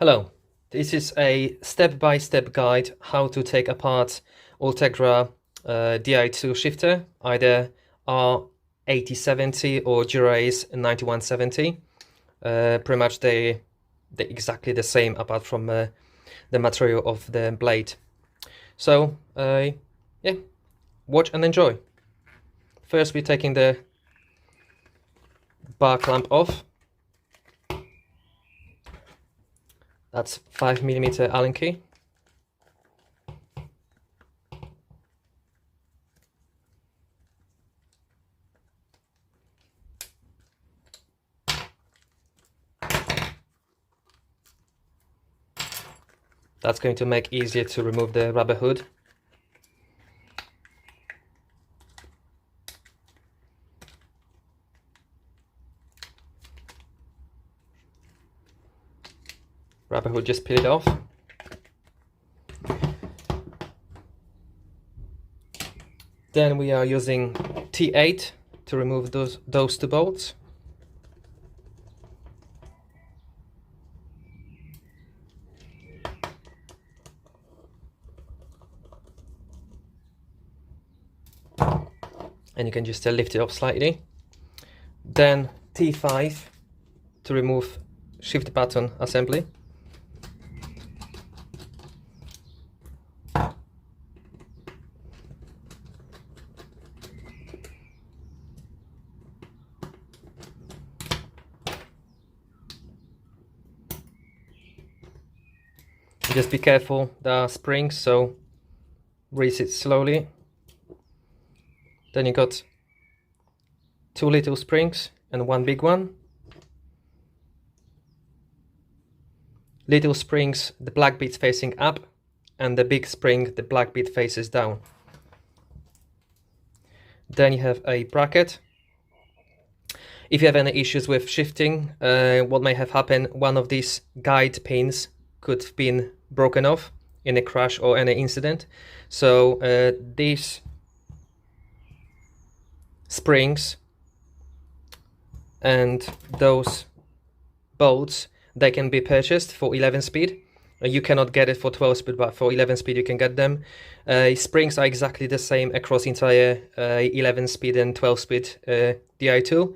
Hello, this is a step-by-step guide how to take apart Ultegra Di2 shifter, either R8070 or Dura-Ace 9170. Pretty much they're exactly the same apart from the material of the blade. So yeah, watch and enjoy. First we're taking the bar clamp off. That's 5mm Allen key. That's going to make it easier to remove the rubber hood. Rubber hood, just peel it off. Then we are using T8 to remove those two bolts. And you can just lift it up slightly. Then T5 to remove shift button assembly. Just be careful, there are springs, so release it slowly. Then you got two little springs and one big one. Little springs, the black bit facing up, and the big spring, the black bit faces down. Then you have a bracket. If you have any issues with shifting, what may have happened, one of these guide pins could have been broken off in a crash or any incident. So these springs and those bolts, they can be purchased for 11 speed. You cannot get it for 12 speed, but for 11 speed you can get them. Springs are exactly the same across entire 11 speed and 12 speed Di2.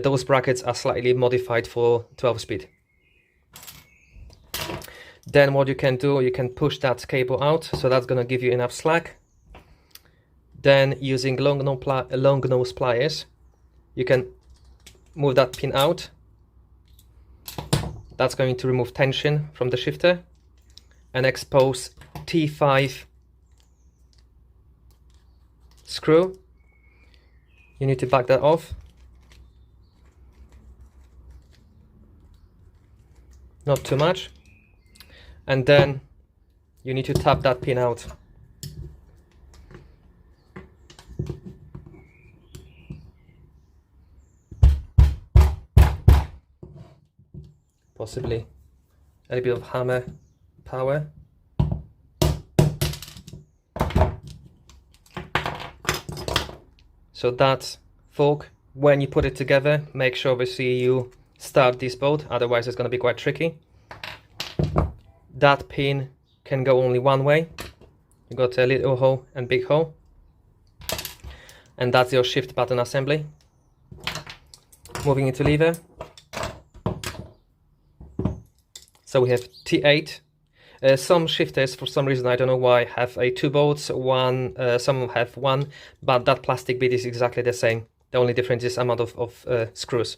Those brackets are slightly modified for 12 speed. Then what you can do, you can push that cable out, so that's going to give you enough slack. Then using long nose pliers, you can move that pin out. That's going to remove tension from the shifter and expose T5 screw. You need to back that off. Not too much. And then you need to tap that pin out. Possibly a little bit of hammer power. So that fork, when you put it together, make sure obviously you start this bolt, otherwise it's going to be quite tricky. That pin can go only one way. You got a little hole and big hole, and that's your shift button assembly. Moving into lever. So we have T8. Some shifters, for some reason, I don't know why, have two bolts. Some have one, but that plastic bit is exactly the same. The only difference is amount of screws.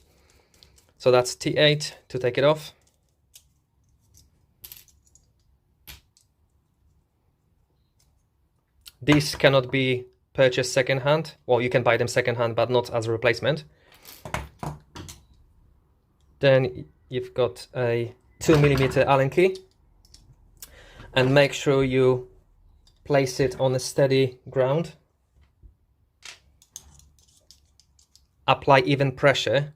So that's T8 to take it off. These cannot be purchased second-hand. Well, you can buy them second-hand, but not as a replacement. Then you've got a 2mm Allen key. And make sure you place it on a steady ground. Apply even pressure,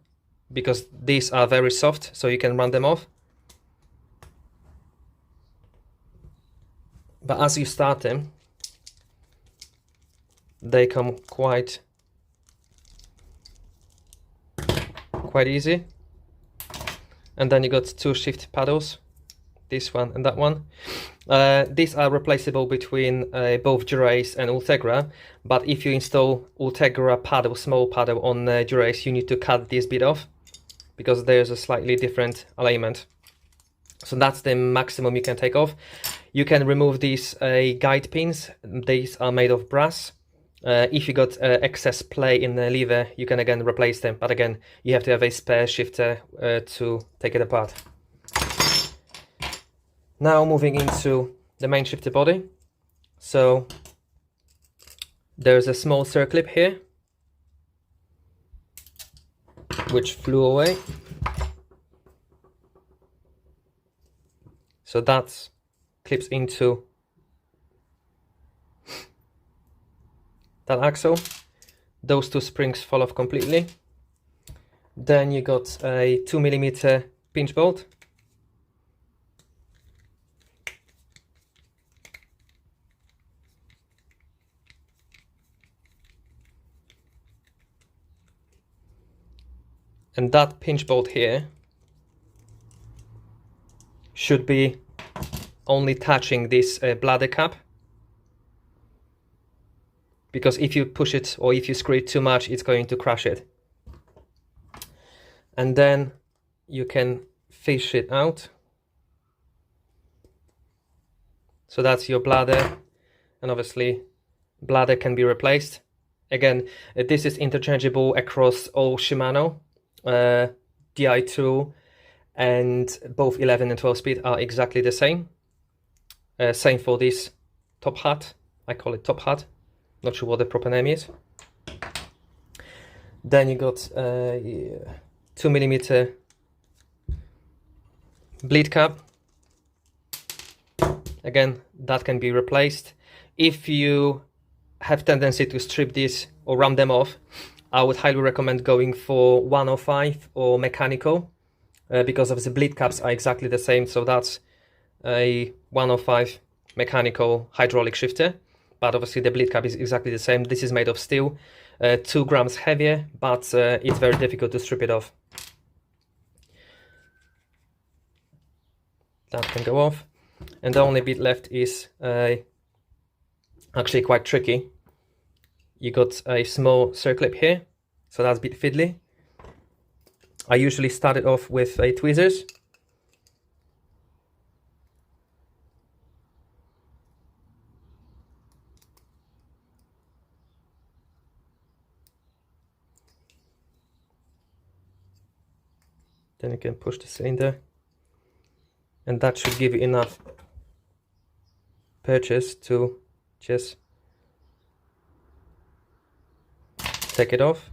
because these are very soft, so you can run them off. But as you start them, they come quite easy. And then you got two shift paddles this one and that one. These are replaceable between both Dura-Ace and Ultegra, but if you install Ultegra paddle, small paddle on Dura-Ace, you need to cut this bit off because there's a slightly different alignment. So that's the maximum you can take off. You can remove these guide pins. These are made of brass. If you got excess play in the lever, you can again replace them, but again you have to have a spare shifter to take it apart. Now moving into the main shifter body. So there's a small circlip here which flew away. So that clips into that axle. Those two springs fall off completely. Then you got a 2mm pinch bolt. And that pinch bolt here should be only touching this bladder cap, because if you push it or if you screw it too much, it's going to crush it. And then you can fish it out. So that's your bladder, and obviously bladder can be replaced. Again, this is interchangeable across all Shimano. DI2 and both 11 and 12 speed are exactly the same. Same for this top hat. I call it top hat. Not sure what the proper name is. Then you got 2mm bleed cap. Again, that can be replaced. If you have tendency to strip this or ram them off, I would highly recommend going for 105 or mechanical, because of the bleed caps are exactly the same. So that's a 105 mechanical hydraulic shifter, but obviously the bleed cap is exactly the same. This is made of steel, 2 grams heavier, but it's very difficult to strip it off. That can go off, and the only bit left is actually quite tricky. You got a small circlip here, so that's a bit fiddly. I usually start it off with a tweezers. Then you can push the cylinder, and that should give you enough purchase to just take it off.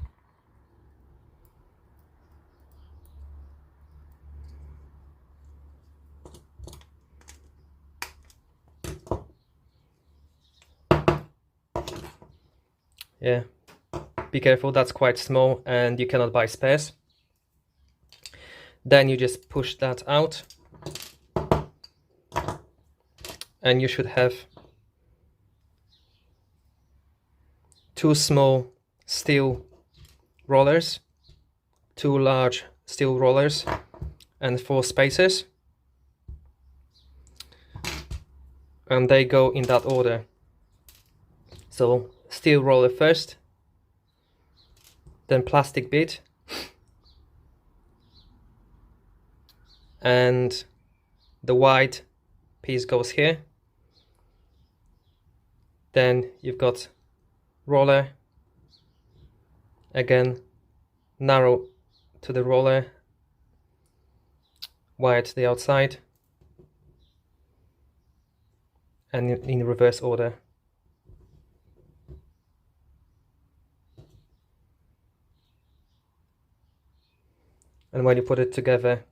Yeah, be careful, that's quite small and you cannot buy spares. Then you just push that out and you should have 2 small steel rollers, 2 large steel rollers, and 4 spacers, and they go in that order. So steel roller first, then plastic bit, and the white piece goes here. Then you've got roller, again narrow to the roller, wire to the outside, and in reverse order. And when you put it together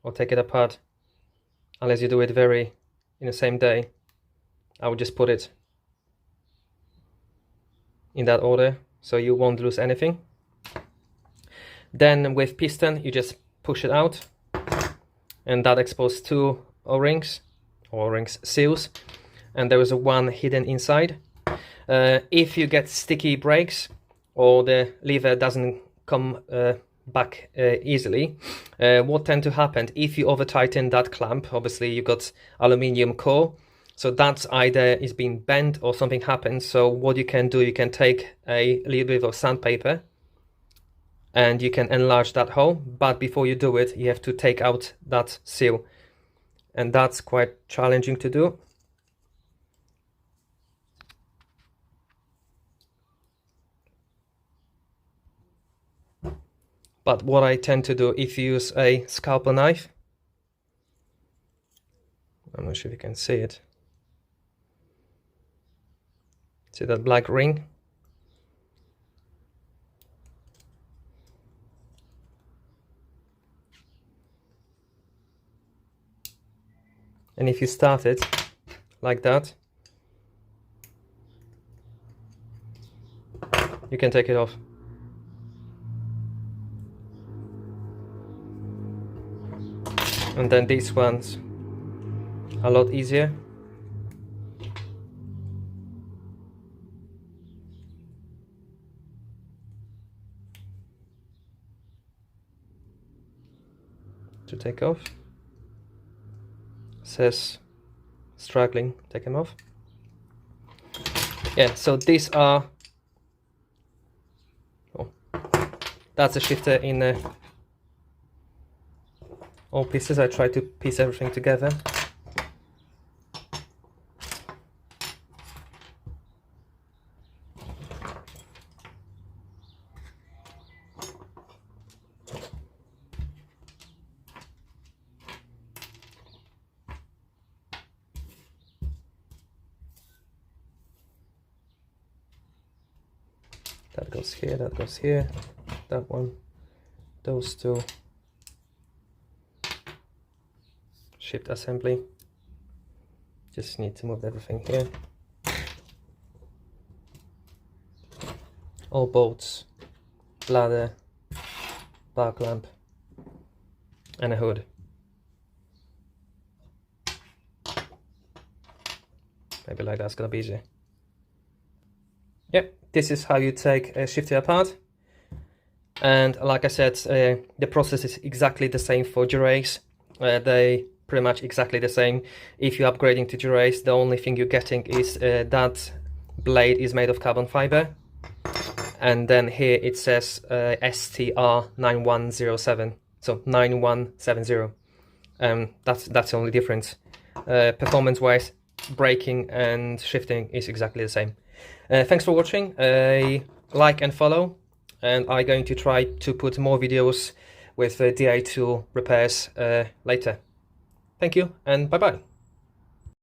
or take it apart, unless you do it in the same day, I would just put it in that order so you won't lose anything. Then with piston, you just push it out, and that exposes 2 O-rings, seals, and there is one hidden inside. If you get sticky brakes or the lever doesn't come back easily. What tend to happen if you over tighten that clamp, obviously you got aluminium core, so that's either is being bent or something happens. So what you can do, you can take a little bit of sandpaper and you can enlarge that hole, but before you do it you have to take out that seal, and that's quite challenging to do. But what I tend to do, if you use a scalpel knife, I'm not sure if you can see it, see that black ring? And if you start it like that, you can take it off. And then these ones are a lot easier. To take off. It says struggling, take them off. Yeah, so these are, oh, that's a shifter in all pieces. I try to piece everything together. That goes here, that goes here, that one, those two. Shift assembly. Just need to move everything here. All bolts, bladder, bar clamp, and a hood. Maybe like that's gonna be easier. Yep, this is how you take a shifter apart. And like I said, the process is exactly the same for durace. They pretty much exactly the same. If you're upgrading to durace, the only thing you're getting is that blade is made of carbon fiber. And then here it says ST-R9107, so 9170. That's the only difference. Performance-wise, braking and shifting is exactly the same. Thanks for watching. Like and follow, and I'm going to try to put more videos with DI2 repairs later. Thank you, and bye-bye.